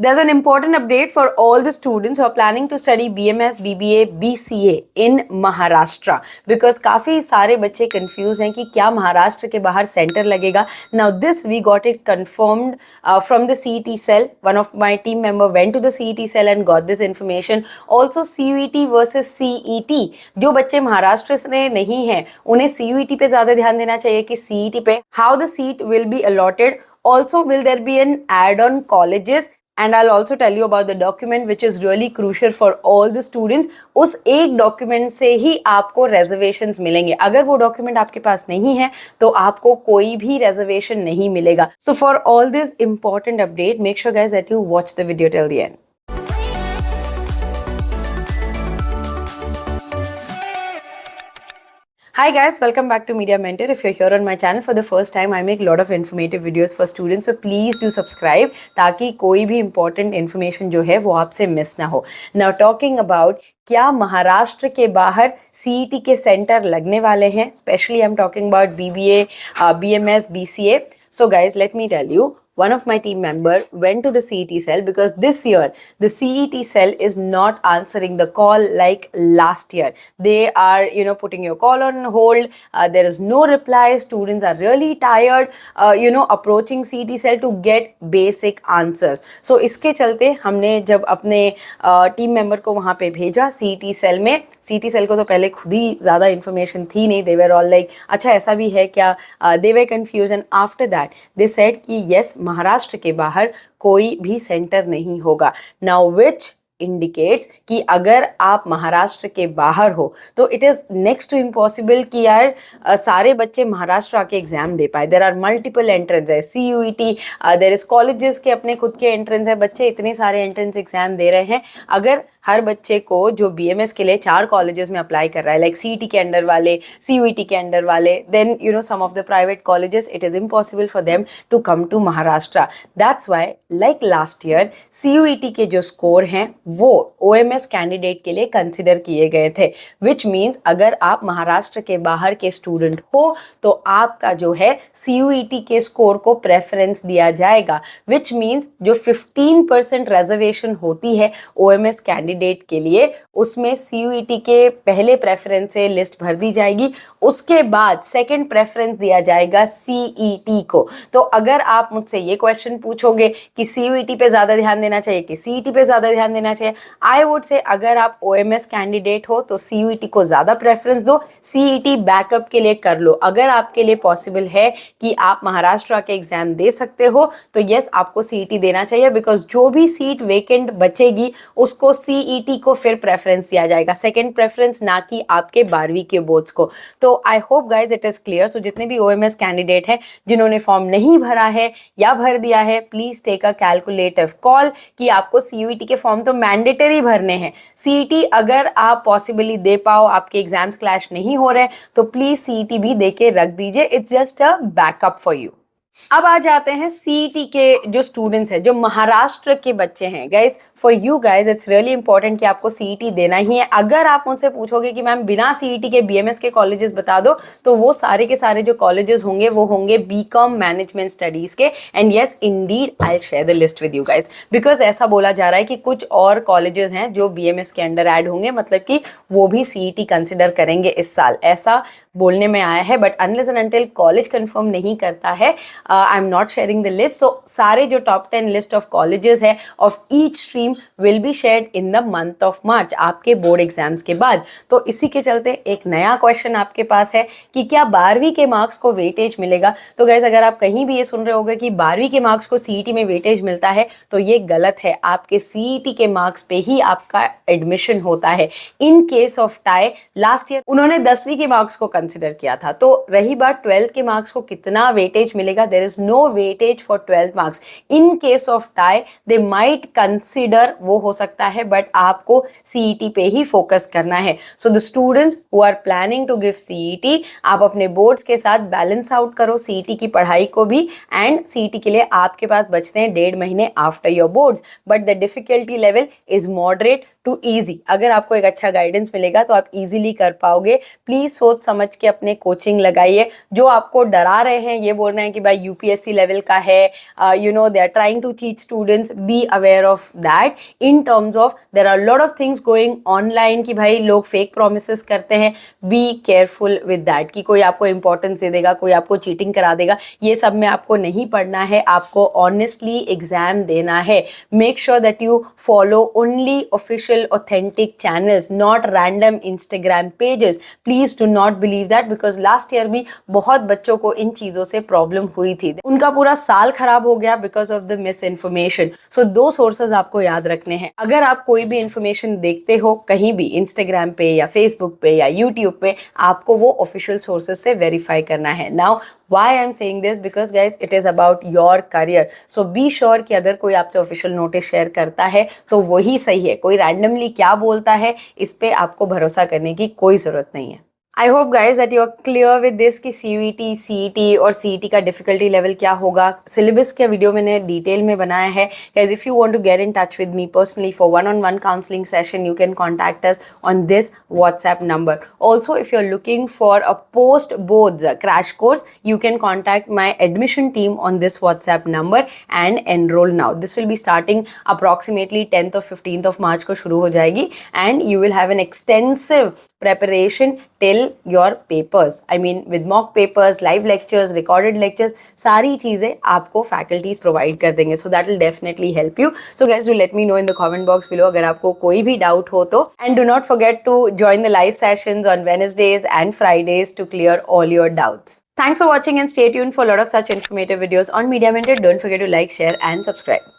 There's an important update for all the students who are planning to study BMS, BBA, BCA in Maharashtra because काफ़ी सारे बच्चे confused हैं कि क्या महाराष्ट्र के बाहर center लगेगा. Now this we got it confirmed from the CET cell. One of my team member went to the CET cell and got this information. Also CUET versus CET. जो बच्चे महाराष्ट्र से नहीं हैं उन्हें CUET पे ज़्यादा ध्यान देना चाहिए कि CET पे. How the seat will be allotted. Also will there be an add-on colleges. And I'll also tell you about the document which is really crucial for all the students. उस एक document से ही आपको reservations मिलेंगे. अगर वो document आपके पास नहीं है तो आपको कोई भी reservation नहीं मिलेगा. So for all this important update, make sure guys that you watch the video till the end. Hi guys, welcome back to Media Mentor. If you're here on my channel for the first time, I make a lot of informative videos for students, so please do subscribe ताकि कोई भी important information जो है वो आपसे miss ना हो. Now talking about क्या महाराष्ट्र के बाहर CET के सेंटर लगने वाले हैं, especially I'm talking about BBA, BMS, BCA. So guys, let me tell you. One of my team member went to the CET cell because this year the CET cell is not answering the call like last year. They are, putting your call on hold. There is no reply. Students are really tired, approaching CET cell to get basic answers. So इसके चलते हमने जब अपने team member को वहाँ पे भेजा CET cell में, CET cell को तो पहले खुद ही ज़्यादा information थी नहीं. They were all like, अच्छा ऐसा भी है क्या? They were confused and after that they said कि yes, महाराष्ट्र के बाहर कोई भी सेंटर नहीं होगा. नाउ विच इंडिकेट्स कि अगर आप महाराष्ट्र के बाहर हो तो it is next to impossible कि यार सारे बच्चे महाराष्ट्र आके एग्जाम दे पाए. देर आर मल्टीपल एंट्रेंस है, CUET, देर इज़ कॉलेजेस के अपने खुद के एंट्रेंस है. बच्चे इतने सारे एंट्रेंस एग्जाम दे रहे हैं. अगर हर बच्चे को जो BMS के लिए 4 कॉलेजेस में अप्लाई कर रहा है, लाइक CET के अंडर वाले, CUET के अंडर वाले, then some of the private colleges, it is impossible for them to come to Maharashtra. That's why like last year CUET के जो स्कोर हैं वो OMS कैंडिडेट के लिए कंसिडर किए गए थे. विच मीन्स अगर आप महाराष्ट्र के बाहर के स्टूडेंट हो तो आपका जो है CUET के स्कोर को प्रेफरेंस दिया जाएगा. विच मीन्स जो 15% रिजर्वेशन होती है OMS कैंडिडेट के लिए, उसमें CUET के पहले प्रेफरेंस से लिस्ट भर दी जाएगी. उसके बाद सेकंड प्रेफरेंस दिया जाएगा CET को. तो अगर आप मुझसे ये क्वेश्चन पूछोगे कि CUET पे ज़्यादा ध्यान देना चाहिए कि CET पे ज़्यादा ध्यान देना चाहिए, आई वुड से अगर आप OMS कैंडिडेट हो तो CUET को ज़्यादा प्रेफरेंस दो, CET बैकअप के लिए कर लो. अगर आपके लिए पॉसिबल है कि आप महाराष्ट्र के एग्जाम दे सकते हो तो यस, आपको CET देना चाहिए बिकॉज जो भी सीट वेकेंट बचेगी उसको CET को फिर प्रेफरेंस दिया जाएगा, सेकंड प्रेफरेंस, ना कि आपके 12वीं के बोर्ड्स को. तो I hope guys it is clear. So जितने भी OMS कैंडिडेट हैं जिन्होंने फॉर्म नहीं भरा है या भर दिया है, please take a calculative call कि आपको CUET के फॉर्म तो मैंडेटरी भरने हैं. CET अगर आप पॉसिबली दे पाओ, आपके एग्जाम्स क्लैश नहीं हो रहे तो प्लीज़ CET भी दे के रख दीजिए. It's just a backup for you. अब आ जाते हैं CET के जो स्टूडेंट्स हैं, जो महाराष्ट्र के बच्चे हैं. Guys for you guys it's really important कि आपको CET देना ही है. अगर आप मुझसे पूछोगे कि मैम बिना CET के BMS के कॉलेजेस बता दो, तो वो सारे के सारे जो कॉलेजेस होंगे वो होंगे BCom मैनेजमेंट स्टडीज़ के. And yes Indeed I share the list with you guys because ऐसा बोला जा रहा है कि कुछ और कॉलेजेस हैं जो BMS के अंडर ऐड होंगे, मतलब कि वो भी CET कंसिडर करेंगे इस साल, ऐसा बोलने में आया है. But unless and until college confirm नहीं करता है, I am not sharing the list. So सारे जो टॉप 10 लिस्ट ऑफ कॉलेजेस है of each stream will be shared in the month of March, आपके बोर्ड एग्जाम्स के बाद. तो इसी के चलते एक नया क्वेश्चन आपके पास है कि क्या 12वीं के मार्क्स को वेटेज मिलेगा. तो गाइस अगर आप कहीं भी ये सुन रहे होगे कि 12वीं के मार्क्स को CET में वेटेज मिलता है तो ये गलत है. आपके CET के मार्क्स पे ही आपका एडमिशन होता है. इन case of tie, last year उन्होंने 10वीं के मार्क्स को कंसिडर किया था. तो रही बात 12th के मार्क्स को कितना वेटेज मिलेगा, there is no weightage for 12th marks. In case of tie they might consider, वो हो सकता है, बट आपको CET पे ही फोकस करना है. So the students who are planning to give CET, आप अपने बोर्ड्स के साथ बैलेंस आउट करो CET की पढ़ाई को भी. एंड CET के लिए आपके पास बचते हैं 1.5 महीने after your boards, but the difficulty level is moderate to easy. अगर आपको एक अच्छा गाइडेंस मिलेगा तो आप इजीली कर पाओगे. प्लीज सोच समझ समझ के अपने कोचिंग लगाइए। जो आपको डरा रहे हैं, ये बोल रहे हैं कि भाई यूपीएससी लेवल का है, they are trying to teach students, be aware of that in terms of there are lot of things going online कि भाई लोग फेक प्रोमिसेस करते हैं। बी केयरफुल विद दैट कि कोई आपको इंपॉर्टेंस दे देगा, कोई आपको चीटिंग करा देगा, ये सब में आपको नहीं पढ़ना है। आपको ऑनेस्टली एग्जाम देना है। Make sure that you follow only official authentic channels, not random Instagram pages. Please do not believe that, because last year भी बहुत बच्चों को इन चीजों से प्रॉब्लम हुई थी, उनका पूरा साल खराब हो गया because of the miss information. So 2 sources आपको याद रखने हैं। अगर आप कोई भी इंफॉर्मेशन देखते हो कहीं भी, इंस्टाग्राम पे या फेसबुक पे या यूट्यूब पे, आपको वो ऑफिशियल सोर्सेज से वेरीफाई करना है। Now why I am saying this, because guys it is about your career, so be sure कि अगर कोई आपसे ऑफिशियल नोटिस शेयर करता है तो वही सही है। कोई रैंडमली क्या बोलता है, इस पे आपको भरोसा करने की कोई जरूरत नहीं है। I hope guys that you are clear with this कि सीयूईटी, सीईटी और सीईटी का डिफिकल्टी लेवल क्या होगा। सिलेबस का वीडियो मैंने डिटेल में बनाया है। Guys if you want to get in touch with me personally for one-on-one counseling session, you can contact us on this WhatsApp number. Also, if you're looking for a post boards crash course, you can contact my admission team on this WhatsApp number and enroll now. This will be starting approximately 10th or 15th of March को शुरू हो जाएगी, and you will have an extensive preparation till your papers. I mean with mock papers, live lectures, recorded lectures, सारी चीजें आपको faculties provide कर देंगे. So that will definitely help you. So guys, do let me know in the comment box below अगर आपको कोई भी doubt हो तो. And do not forget to join the live sessions on Wednesdays and Fridays to clear all your doubts. Thanks for watching and stay tuned for a lot of such informative videos on Media Mentor. Don't forget to like, share and subscribe.